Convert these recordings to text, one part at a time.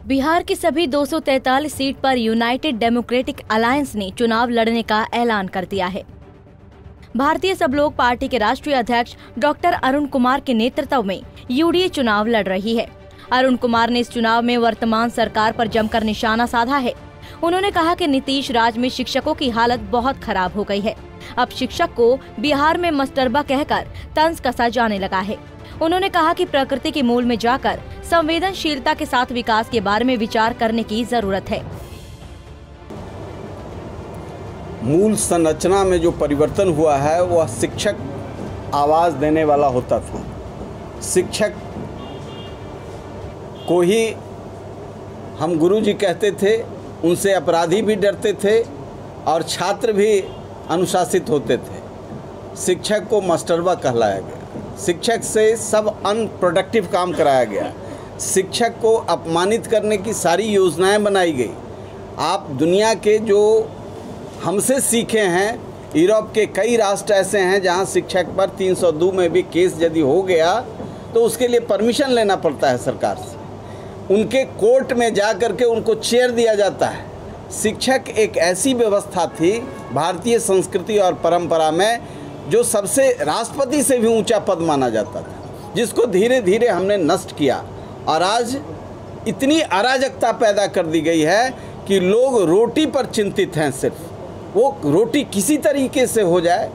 बिहार की सभी 243 सीट पर यूनाइटेड डेमोक्रेटिक अलायंस ने चुनाव लड़ने का ऐलान कर दिया है। भारतीय सब लोग पार्टी के राष्ट्रीय अध्यक्ष डॉक्टर अरुण कुमार के नेतृत्व में यूडीए चुनाव लड़ रही है। अरुण कुमार ने इस चुनाव में वर्तमान सरकार पर जमकर निशाना साधा है। उन्होंने कहा कि नीतीश राज में शिक्षकों की हालत बहुत खराब हो गई है। अब शिक्षक को बिहार में मस्टरबा कहकर तंज कसा जाने लगा है। उन्होंने कहा कि प्रकृति के मूल में जाकर संवेदनशीलता के साथ विकास के बारे में विचार करने की जरूरत है। मूल संरचना में जो परिवर्तन हुआ है वह शिक्षक आवाज देने वाला होता था। शिक्षक को ही हम गुरुजी कहते थे, उनसे अपराधी भी डरते थे और छात्र भी अनुशासित होते थे। शिक्षक को मास्टरबा कहलाया गया। शिक्षक से सब अनप्रोडक्टिव काम कराया गया। शिक्षक को अपमानित करने की सारी योजनाएं बनाई गई। आप दुनिया के जो हमसे सीखे हैं, यूरोप के कई राष्ट्र ऐसे हैं जहां शिक्षक पर 302 में भी केस यदि हो गया तो उसके लिए परमिशन लेना पड़ता है सरकार से। उनके कोर्ट में जा कर के उनको चेयर दिया जाता है। शिक्षक एक ऐसी व्यवस्था थी भारतीय संस्कृति और परंपरा में जो सबसे राष्ट्रपति से भी ऊंचा पद माना जाता था, जिसको धीरे धीरे हमने नष्ट किया। और आज इतनी अराजकता पैदा कर दी गई है कि लोग रोटी पर चिंतित हैं। सिर्फ वो रोटी किसी तरीके से हो जाए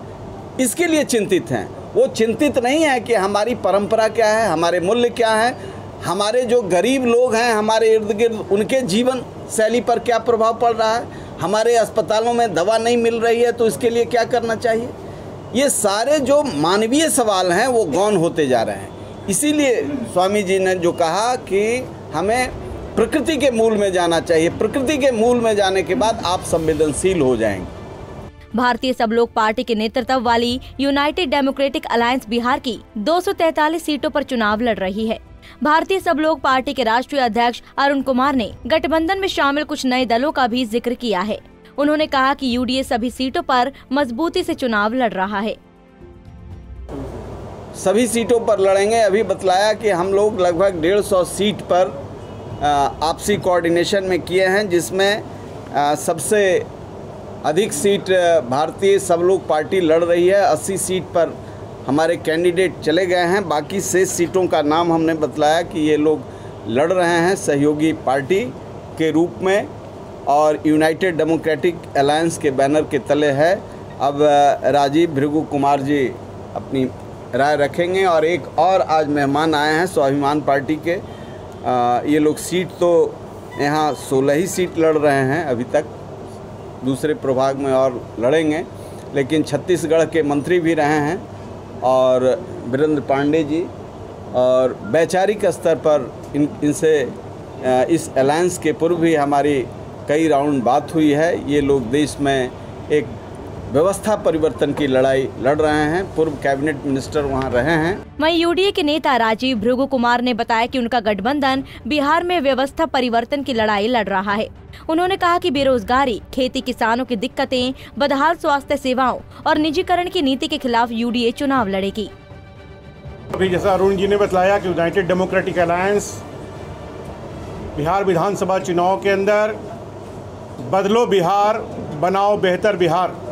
इसके लिए चिंतित हैं। वो चिंतित नहीं है कि हमारी परंपरा क्या है, हमारे मूल्य क्या है, हमारे जो गरीब लोग हैं हमारे इर्द गिर्द उनके जीवन शैली पर क्या प्रभाव पड़ रहा है, हमारे अस्पतालों में दवा नहीं मिल रही है तो इसके लिए क्या करना चाहिए। ये सारे जो मानवीय सवाल हैं वो गौण होते जा रहे हैं। इसीलिए स्वामी जी ने जो कहा कि हमें प्रकृति के मूल में जाना चाहिए। प्रकृति के मूल में जाने के बाद आप संवेदनशील हो जाएंगे। भारतीय सब लोग पार्टी के नेतृत्व वाली यूनाइटेड डेमोक्रेटिक अलायंस बिहार की 243 सीटों पर चुनाव लड़ रही है। भारतीय सब लोग पार्टी के राष्ट्रीय अध्यक्ष अरुण कुमार ने गठबंधन में शामिल कुछ नए दलों का भी जिक्र किया है। उन्होंने कहा कि यूडीए सभी सीटों पर मजबूती से चुनाव लड़ रहा है। सभी सीटों पर लड़ेंगे। अभी बतलाया कि हम लोग लगभग 150 सीट पर आपसी कोऑर्डिनेशन में किए हैं, जिसमें सबसे अधिक सीट भारतीय सब लोग पार्टी लड़ रही है। 80 सीट पर हमारे कैंडिडेट चले गए हैं। बाकी शेष सीटों का नाम हमने बतलाया कि ये लोग लड़ रहे हैं सहयोगी पार्टी के रूप में और यूनाइटेड डेमोक्रेटिक अलायंस के बैनर के तले है। अब राजीव भृगु कुमार जी अपनी राय रखेंगे और एक और आज मेहमान आए हैं स्वाभिमान पार्टी के। ये लोग सीट तो यहाँ 16 ही सीट लड़ रहे हैं अभी तक, दूसरे प्रभाग में और लड़ेंगे, लेकिन छत्तीसगढ़ के मंत्री भी रहे हैं और वीरेंद्र पांडे जी और वैचारिक स्तर पर इनसे इस अलायंस के पूर्व भी हमारी कई राउंड बात हुई है। ये लोग देश में एक व्यवस्था परिवर्तन की लड़ाई लड़ रहे हैं। पूर्व कैबिनेट मिनिस्टर वहां रहे हैं। वहीं यूडीए के नेता राजीव भृगु कुमार ने बताया कि उनका गठबंधन बिहार में व्यवस्था परिवर्तन की लड़ाई लड़ रहा है। उन्होंने कहा कि बेरोजगारी, खेती, किसानों की दिक्कतें, बदहाल स्वास्थ्य सेवाओं और निजीकरण की नीति के खिलाफ यूडीए चुनाव लड़ेगी। अभी जैसा अरुण जी ने बताया कि यूनाइटेड डेमोक्रेटिक अलायंस बिहार विधानसभा चुनाव के अंदर बदलो बिहार, बनाओ बेहतर बिहार,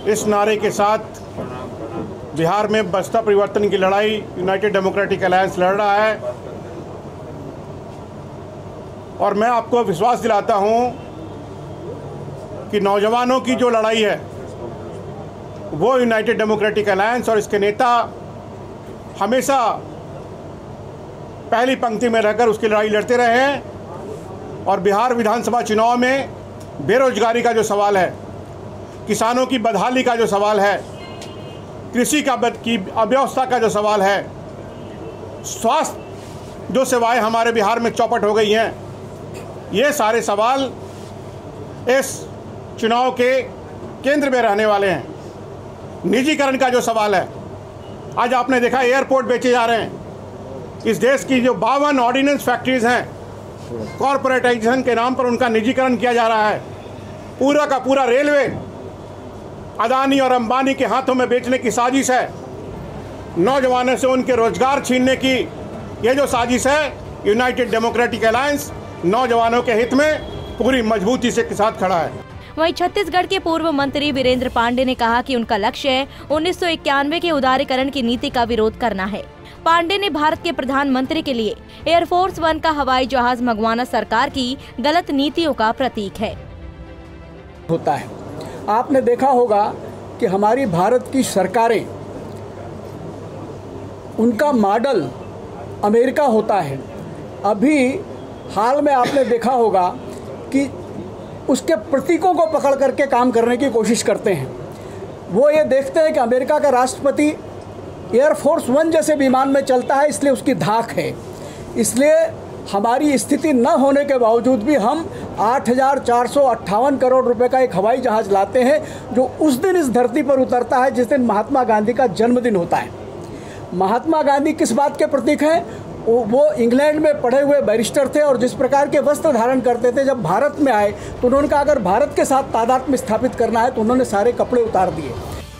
इस नारे के साथ बिहार में व्यवस्था परिवर्तन की लड़ाई यूनाइटेड डेमोक्रेटिक अलायंस लड़ रहा है। और मैं आपको विश्वास दिलाता हूं कि नौजवानों की जो लड़ाई है वो यूनाइटेड डेमोक्रेटिक अलायंस और इसके नेता हमेशा पहली पंक्ति में रहकर उसकी लड़ाई लड़ते रहे हैं। और बिहार विधानसभा चुनाव में बेरोजगारी का जो सवाल है, किसानों की बदहाली का जो सवाल है, कृषि की अव्यवस्था का जो सवाल है, स्वास्थ्य जो सेवाएं हमारे बिहार में चौपट हो गई हैं, ये सारे सवाल इस चुनाव के केंद्र में रहने वाले हैं। निजीकरण का जो सवाल है, आज आपने देखा एयरपोर्ट बेचे जा रहे हैं। इस देश की जो 52 ऑर्डिनेंस फैक्ट्रीज हैं, कॉरपोरेटाइजेशन के नाम पर उनका निजीकरण किया जा रहा है। पूरा का पूरा रेलवे अदानी और अंबानी के हाथों में बेचने की साजिश है। नौजवानों से उनके रोजगार छीनने की ये जो साजिश है, यूनाइटेड डेमोक्रेटिक अलायंस नौजवानों के हित में पूरी मजबूती से साथ खड़ा है। वहीं छत्तीसगढ़ के पूर्व मंत्री वीरेंद्र पांडे ने कहा कि उनका लक्ष्य 1991 के उदारीकरण की नीति का विरोध करना है। पांडे ने भारत के प्रधानमंत्री के लिए एयरफोर्स 1 का हवाई जहाज मंगवाना सरकार की गलत नीतियों का प्रतीक है। होता है, आपने देखा होगा कि हमारी भारत की सरकारें, उनका मॉडल अमेरिका होता है। अभी हाल में आपने देखा होगा कि उसके प्रतीकों को पकड़ करके काम करने की कोशिश करते हैं। वो ये देखते हैं कि अमेरिका का राष्ट्रपति एयरफोर्स 1 जैसे विमान में चलता है, इसलिए उसकी धाक है। इसलिए हमारी स्थिति न होने के बावजूद भी हम 8,458 करोड़ रुपए का एक हवाई जहाज़ लाते हैं, जो उस दिन इस धरती पर उतरता है जिस दिन महात्मा गांधी का जन्मदिन होता है। महात्मा गांधी किस बात के प्रतीक हैं? वो इंग्लैंड में पढ़े हुए बैरिस्टर थे और जिस प्रकार के वस्त्र धारण करते थे, जब भारत में आए तो उन्होंने कहा अगर भारत के साथ तादात्म्य स्थापित करना है तो उन्होंने सारे कपड़े उतार दिए।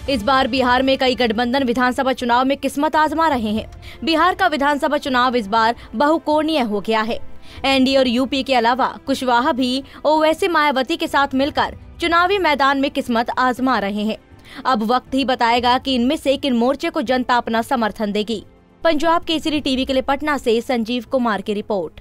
इस बार बिहार में कई गठबंधन विधानसभा चुनाव में किस्मत आजमा रहे हैं। बिहार का विधानसभा चुनाव इस बार बहुकोणीय हो गया है। एनडीए और यूपी के अलावा कुशवाहा भी ओवैसी मायावती के साथ मिलकर चुनावी मैदान में किस्मत आजमा रहे हैं। अब वक्त ही बताएगा कि इनमें से किन मोर्चे को जनता अपना समर्थन देगी। पंजाब केसरी टीवी के लिए पटना से संजीव कुमार की रिपोर्ट।